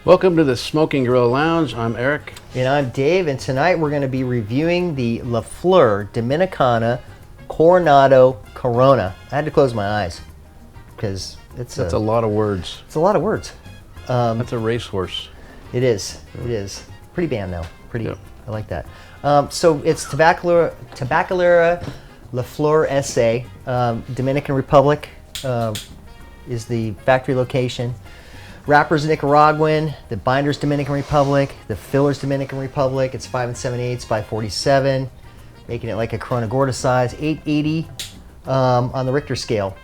Welcome to the Smoking Gorilla Lounge. I'm Eric. And I'm Dave, and tonight we're going to be reviewing the Flor Dominicana Coronado Corona. I had to close my eyes because that's a lot of words. It's a lot of words. That's a racehorse. It is. It is. Pretty band though. Pretty. Yep. I like that. So it's Tabacalera La Flor S.A. Dominican Republic is the factory location. Wrapper's Nicaraguan, the binder's Dominican Republic, the filler's Dominican Republic. It's 5 7/8 by 47, making it like a Corona Gorda size. $8.80 on the Richter scale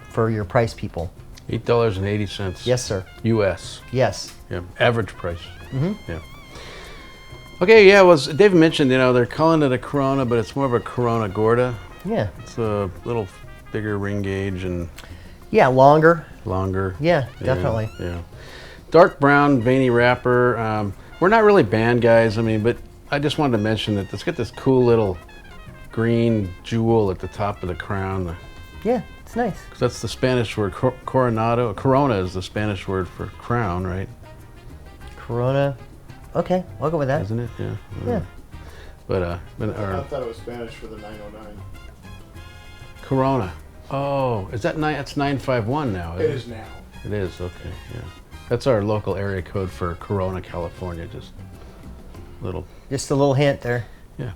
for your price people. $8.80. Yes, sir. U.S. Yes. Yeah. Average price. Mm-hmm. Yeah. Okay. Yeah. Well, Dave mentioned, they're calling it a Corona, but it's more of a Corona Gorda. Yeah. It's a little bigger ring gauge and. Yeah, longer. Yeah, definitely. Yeah. Dark brown, veiny wrapper. We're not really band guys, but I just wanted to mention that it's got this cool little green jewel at the top of the crown. Yeah, it's nice. 'Cause that's the Spanish word, coronado. Corona is the Spanish word for crown, right? Corona. Okay, I'll go with that. Isn't it? Yeah. Yeah. But I thought it was Spanish for the 909. Corona. Oh, is that that's 951 now? It is now. It is, okay, yeah. That's our local area code for Corona, California, just a little hint there. Yeah.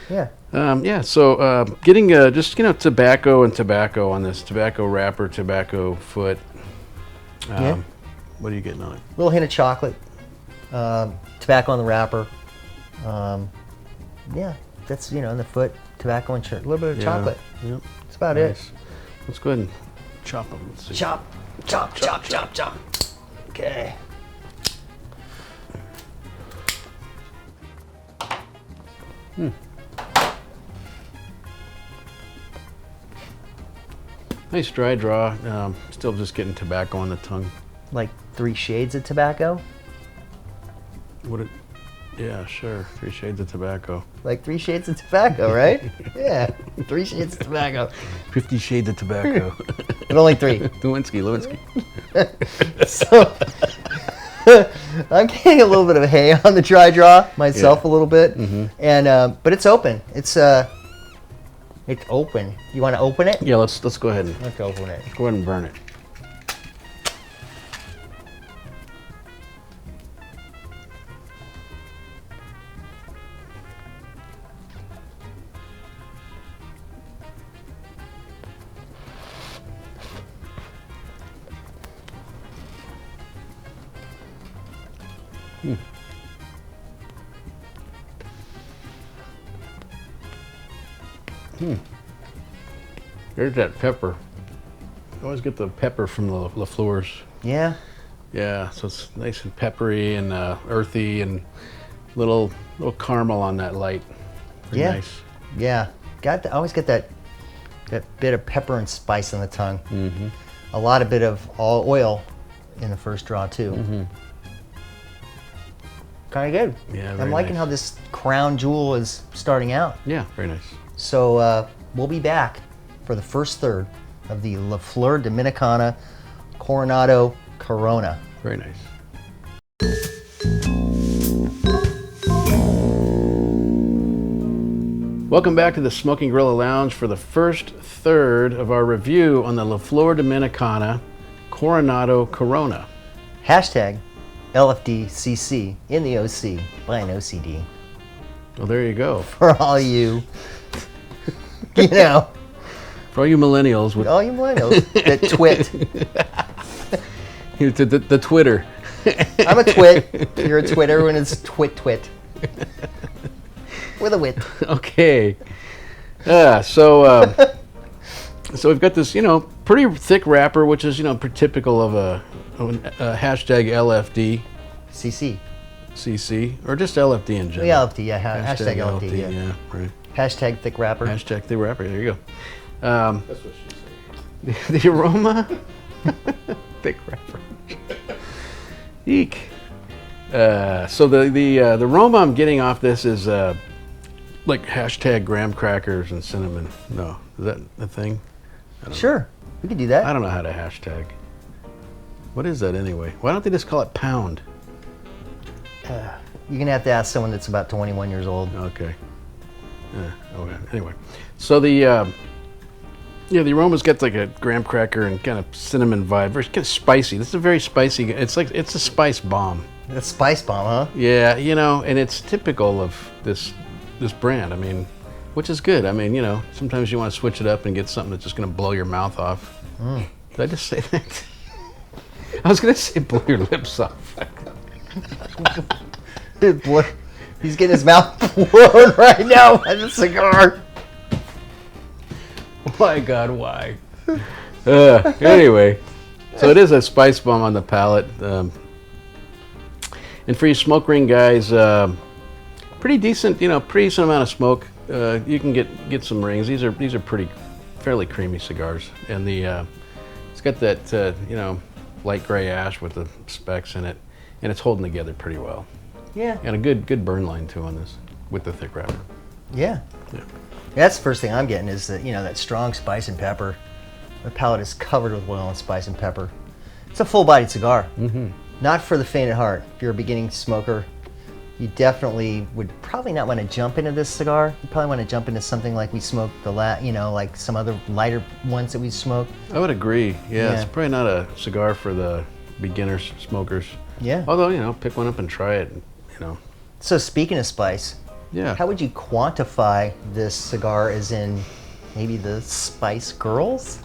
Yeah. So getting just, tobacco and tobacco on this, tobacco wrapper, tobacco foot. Yeah. What are you getting on it? A little hint of chocolate, tobacco on the wrapper. Yeah, that's, on the foot, tobacco and a little bit of chocolate. Yep. That's about Nice. it. Let's go ahead and chop them. Let's see. Chop. Okay. Nice dry draw. Still just getting tobacco on the tongue. Like 3 shades of tobacco? Yeah, sure. 3 shades of tobacco. Like 3 shades of tobacco, right? Yeah, 3 shades of tobacco. 50 shades of tobacco. But only 3. Lewinsky. So, I'm getting a little bit of hay on the dry draw myself, a little bit, and but it's open. It's open. You want to open it? Yeah, let's go ahead and Let's open it. go ahead and burn it. There's that pepper. I always get the pepper from the La Flors. Yeah. Yeah, so it's nice and peppery and earthy and little caramel on that light. Pretty nice. Yeah. I always get that bit of pepper and spice on the tongue. Mm-hmm. A lot of bit of oil in the first draw too. Mm-hmm. Kind of good. Yeah, I'm liking how this crown jewel is starting out. Yeah, very nice. So we'll be back for the first third of the La Flor Dominicana Coronado Corona. Very nice. Welcome back to the Smoking Gorilla Lounge for the first third of our review on the La Flor Dominicana Coronado Corona. Hashtag LFD in the OC by an OCD. Well, there you go. For all you, For all you millennials with all you millennials that twit. the Twitter. I'm a twit. You're a twit. Everyone is twit. With a wit. Okay. So we've got this, pretty thick wrapper, which is, pretty typical of a hashtag LFD. CC, or just LFD in general. Yeah, LFD, yeah. Hashtag LFD, yeah. Yeah, right. Hashtag thick wrapper. Hashtag thick wrapper, there you go. That's what she said. The aroma, thick wrapper. Eek. So the aroma I'm getting off this is like hashtag graham crackers and cinnamon. No, is that a thing? Sure, we could do that. I don't know how to hashtag. What is that anyway? Why don't they just call it pound? You're gonna have to ask someone that's about 21 years old. Okay. Okay. Anyway, so the the aroma's got like a graham cracker and kind of cinnamon vibe. Very kind of spicy. This is a very spicy. It's a spice bomb. That's spice bomb, huh? Yeah, and it's typical of this brand. I mean, which is good. I mean, sometimes you want to switch it up and get something that's just going to blow your mouth off. Did I just say that? I was going to say blow your lips off. Dude, boy, he's getting his mouth blown right now by the cigar. My God, why? Anyway, so it is a spice bomb on the palate. And for you smoke ring guys, pretty decent amount of smoke. You can get some rings. These are fairly creamy cigars, and it's got that light gray ash with the specks in it, and it's holding together pretty well. Yeah. And a good burn line too on this with the thick wrapper. Yeah. That's the first thing I'm getting is that strong spice and pepper. The palate is covered with oil and spice and pepper. It's a full-bodied cigar. Mm-hmm. Not for the faint at heart. If you're a beginning smoker, you definitely would probably not want to jump into this cigar. You probably want to jump into something like we smoked like some other lighter ones that we smoked. I would agree. Yeah, it's probably not a cigar for the beginner smokers. Yeah. Although, pick one up and try it, So speaking of spice, how would you quantify this cigar as in maybe the Spice Girls?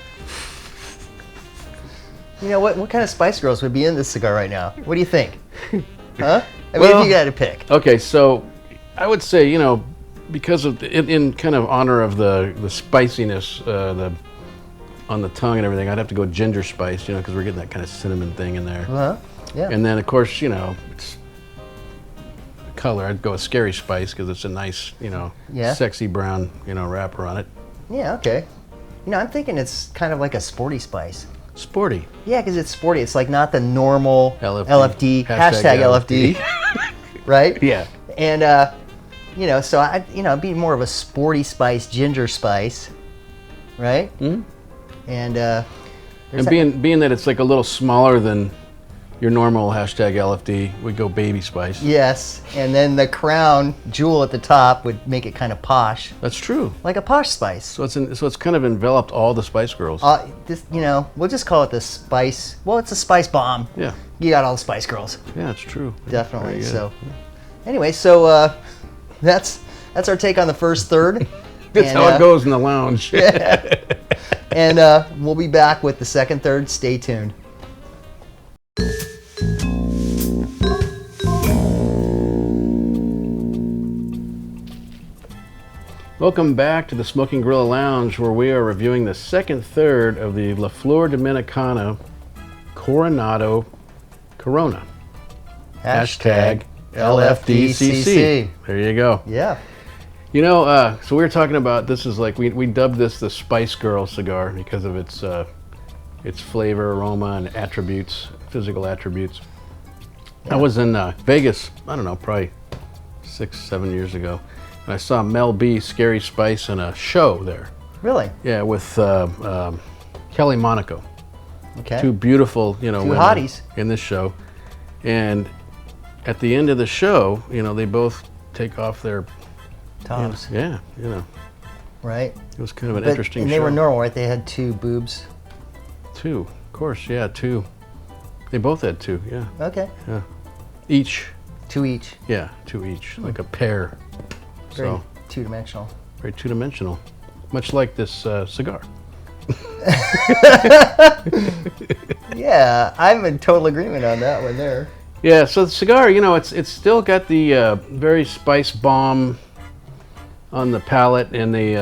What kind of Spice Girls would be in this cigar right now? What do you think? Huh? I mean, if you got to pick. Okay, so I would say, because of in kind of honor of the spiciness, on the tongue and everything, I'd have to go ginger spice, because we're getting that kind of cinnamon thing in there. Uh-huh. Yeah. And then, of course, it's color. I'd go with scary spice because it's a nice, sexy brown, wrapper on it. Yeah. Okay. I'm thinking it's kind of like a sporty spice. Sporty. Yeah, because it's sporty. It's like not the normal LFD. Hashtag LFD. Right? Yeah. And, so it'd be more of a sporty spice, ginger spice, right? Mm-hmm. And being that it's like a little smaller than your normal hashtag LFD, we'd go baby spice. Yes, and then the crown jewel at the top would make it kind of posh. That's true. Like a posh spice. So it's kind of enveloped all the Spice Girls. We'll just call it the spice. Well, it's a spice bomb. Yeah. You got all the Spice Girls. Yeah, it's true. Definitely. So, anyway, that's our take on the first third. That's how it goes in the lounge. Yeah. And we'll be back with the second third. Stay tuned. Welcome back to the Smoking Gorilla Lounge, where we are reviewing the second third of the Flor Dominicana Coronado Corona. Hashtag LFDCC. There you go. Yeah. So we were talking about, this is like, we dubbed this the Spice Girl cigar because of its flavor, aroma, and attributes, physical attributes. Yeah. I was in Vegas, I don't know, probably 6-7 years ago. And I saw Mel B, Scary Spice, in a show there. Really? Yeah, with Kelly Monaco. Okay. Two beautiful, women hotties in this show. And at the end of the show, they both take off their tops. Right. It was kind of an interesting show. And they were normal, right? They had two boobs. Two, of course, yeah, two. They both had two, yeah. Okay. Yeah. Each. Two each. Yeah, two each, like a pair. Very two-dimensional. Very two-dimensional, much like this cigar. Yeah, I'm in total agreement on that one there. Yeah, so the cigar, it's still got the very spice bomb on the palate and the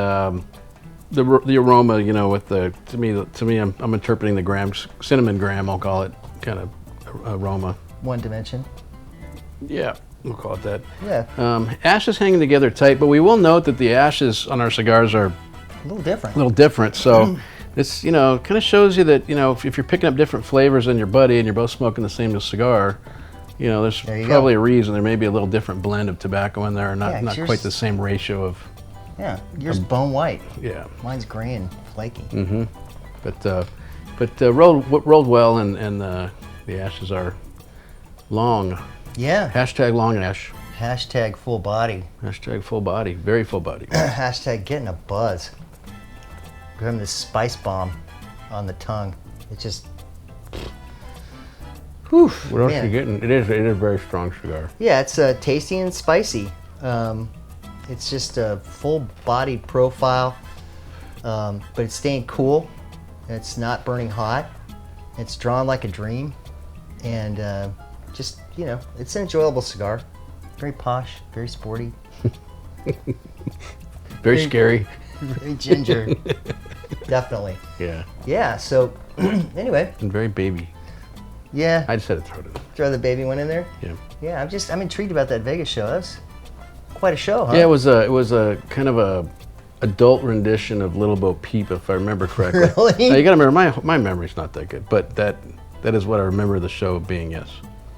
aroma, with to me, I'm interpreting the cinnamon graham, I'll call it, kind of aroma. One dimension. Yeah. We'll call it that. Yeah. Ash is hanging together tight, but we will note that the ashes on our cigars are a little different. So this, kind of shows you that, if you're picking up different flavors than your buddy and you're both smoking the same cigar, there's probably a reason there may be a little different blend of tobacco in there, not quite the same ratio of. Yeah, yours bone white. Yeah. Mine's gray and flaky. Mm-hmm. But rolled well, and the ashes are long. Yeah. Hashtag long ash. Hashtag full body. Hashtag full body. Very full body. Hashtag getting a buzz. Grabbing this spice bomb on the tongue. It just. Whew, What else man. are you getting? It is a very strong cigar. Yeah, it's tasty and spicy. It's just a full-bodied profile, but it's staying cool. It's not burning hot. It's drawn like a dream, and just it's an enjoyable cigar. Very posh, very sporty, Very scary. very ginger. Definitely. Yeah. Yeah. So anyway, And very baby. yeah. I just had to throw it in. Throw the baby one in there. Yeah. Yeah. I'm intrigued about that Vegas show. That's quite a show, huh? Yeah, it was a kind of a adult rendition of Little Bo Peep, if I remember correctly. Really? Now, you gotta remember, my memory's not that good, but that is what I remember the show being. Yes.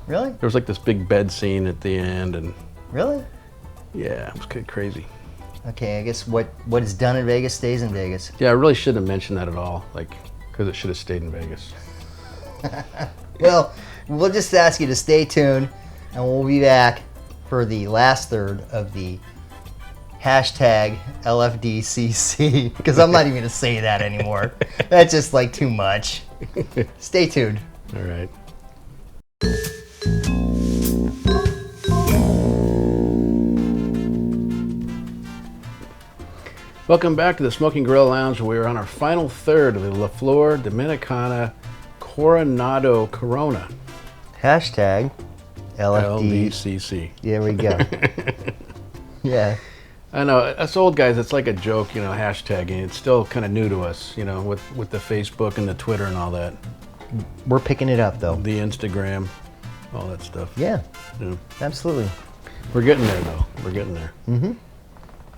Really? There was like this big bed scene at the end, and Really? yeah, it was kind of crazy. Okay. I guess what is done in Vegas stays in Vegas. Yeah, I really shouldn't have mentioned that at all, like, because it should have stayed in Vegas. Well, we'll just ask you to stay tuned, and we'll be back for the last third of the hashtag LFDCC, because I'm not even going to say that anymore. That's just like too much. Stay tuned. All right. Welcome back to the Smoking Grill Lounge. We're on our final third of the Flor Dominicana Coronado Corona. Hashtag LFD. LDCC. There we go. Yeah. I know, us old guys, it's like a joke, hashtagging. It's still kind of new to us, with the Facebook and the Twitter and all that. We're picking it up, though. The Instagram, all that stuff. Yeah, Yeah. absolutely. We're getting there, though. We're getting there.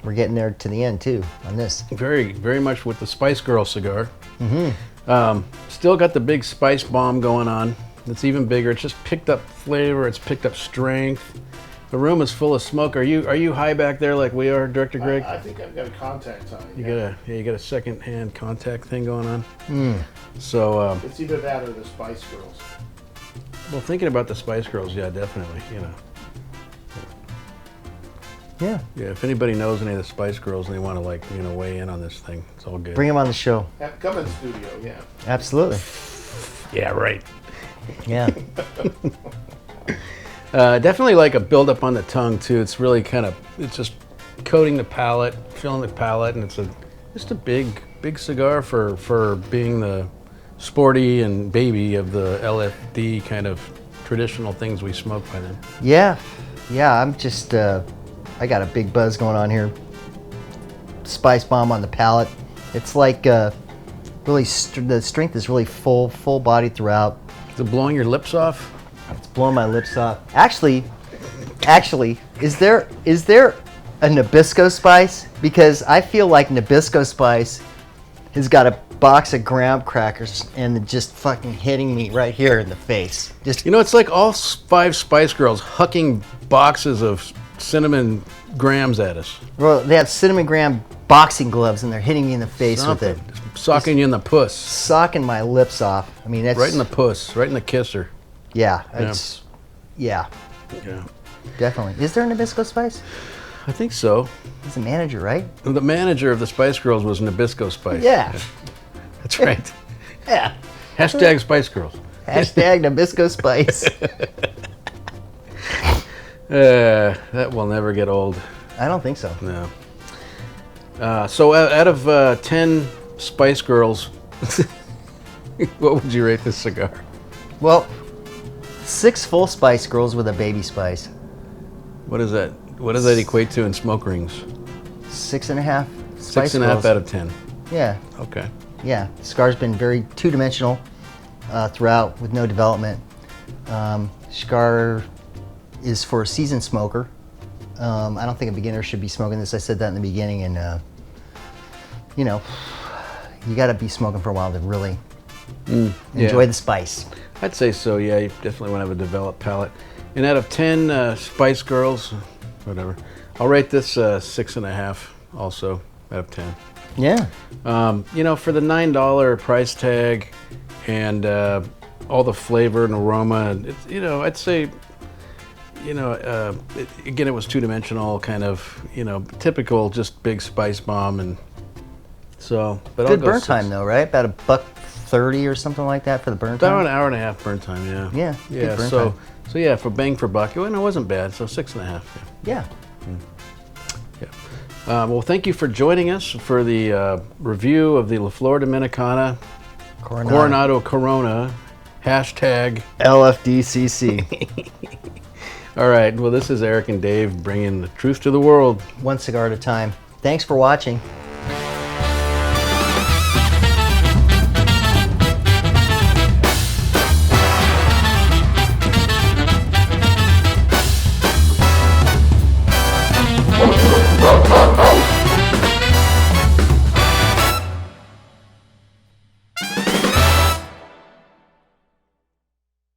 We're getting there to the end, too, on this. Very, very much with the Spice Girl cigar. Still got the big spice bomb going on. It's even bigger. It's just picked up flavor. It's picked up strength. The room is full of smoke. Are you high back there like we are, Director Greg? I think I've got a contact on it. You got a second-hand contact thing going on. So, It's either that or the Spice Girls. well, thinking about the Spice Girls, yeah, definitely. Yeah. Yeah, if anybody knows any of the Spice Girls and they want to weigh in on this thing, it's all good. Bring them on the show. Come in studio, yeah. Absolutely. Yeah, right. Yeah. Definitely like a build-up on the tongue too. It's really it's just coating the palate, filling the palate, and it's just a big cigar for being the sporty and baby of the LFD kind of traditional things we smoke by then. Yeah. I'm just, I got a big buzz going on here. Spice bomb on the palate. It's like really, the strength is really full bodied throughout. Is it blowing your lips off? It's blowing my lips off. Actually, is there a Nabisco spice? Because I feel like Nabisco spice has got a box of graham crackers and just fucking hitting me right here in the face. Just It's like all 5 Spice Girls hucking boxes of cinnamon grams at us. well, they have cinnamon graham boxing gloves and they're hitting me in the face Something. with it, Just socking you in the puss. socking my lips off. I mean, that's Right in the puss. Right in the kisser. yeah, it's yeah, Yeah. definitely. Is there a Nabisco spice? I think so. He's the manager, right? The manager of the Spice Girls was Nabisco Spice. Yeah. That's right. Yeah. Hashtag Spice Girls. Hashtag Nabisco spice. That will never get old. I don't think so. No. So out of 10 Spice Girls, what would you rate this cigar? Well, 6 full spice girls with a baby spice. What is that? What does that equate to in smoke rings? 6.5 spice 6.5 girls. out of 10. Yeah, Okay. yeah. The cigar's been very two-dimensional throughout with no development. Cigar is for a seasoned smoker. I don't think a beginner should be smoking this. I said that in the beginning, and you got to be smoking for a while to really enjoy the spice. I'd say so, yeah. You definitely want to have a developed palate. And out of 10 Spice Girls, whatever, I'll rate this 6.5 also out of 10. Yeah. For the $9 price tag and all the flavor and aroma, I'd say Again, it was two-dimensional, kind of, typical, just big spice bomb, and so. But Good burn time though, right? About $1.30 or something like that for the burn time. About an hour and a half burn time, yeah. Yeah. Yeah. Good burn So time. yeah, for bang for buck, it wasn't bad. So 6.5. Yeah. Yeah. Well, thank you for joining us for the review of the La Flor Dominicana Coronado Corona #. LFDCC. All right. Well, this is Eric and Dave bringing the truth to the world. One cigar at a time. Thanks for watching.